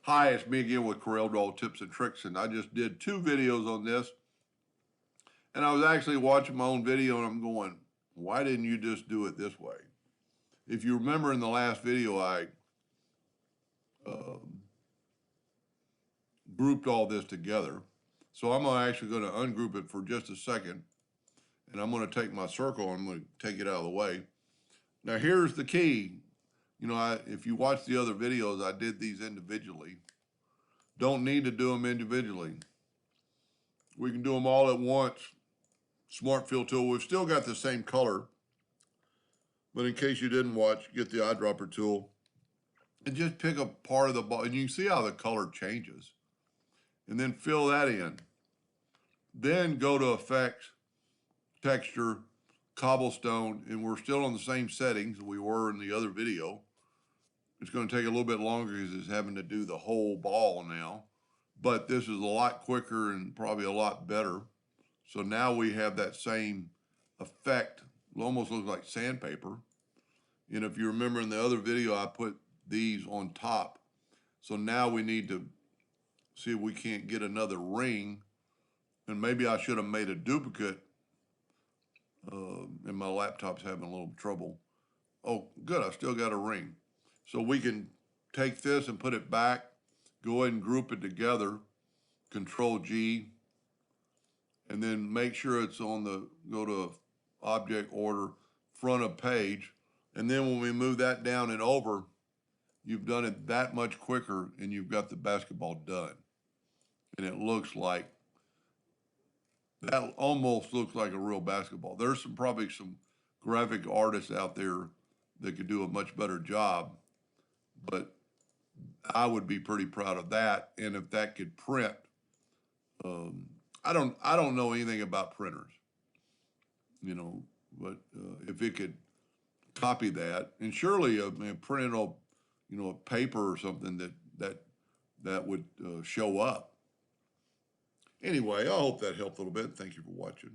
Hi, it's me again with Corel Draw Tips and Tricks, and I just did 2 videos on this. And I was actually watching my own video, and I'm going, why didn't you just do it this way? If you remember in the last video, I grouped all this together. So I'm actually going to ungroup it for just a second, and I'm going to take my circle, and I'm going to take it out of the way. Now here's the key. If you watch the other videos, I did these individually. Don't need to do them individually. We can do them all at once. Smart fill tool. We've still got the same color, but in case you didn't watch, get the eyedropper tool and just pick a part of the ball, and you can see how the color changes, and then fill that in. Then go to Effects, Texture, Cobblestone, and we're still on the same settings we were in the other video. It's going to take a little bit longer because it's having to do the whole ball now, but this is a lot quicker and probably a lot better. So now we have that same effect. It almost looks like sandpaper. And if you remember in the other video, I put these on top. So now we need to see if we can't get another ring. And maybe I should have made a duplicate. And my laptop's having a little trouble. Oh, good, I still got a ring. So we can take this and put it back, go ahead and group it together, Control G, and then make sure it's on go to object order, front of page. And then when we move that down and over, you've done it that much quicker and you've got the basketball done. And it looks like, that almost looks like a real basketball. There's probably some graphic artists out there that could do a much better job, but I would be pretty proud of that. And if that could print, I don't know anything about printers, but if it could copy that, and surely print on, a paper or something that would show up. Anyway, I hope that helped a little bit. Thank you for watching.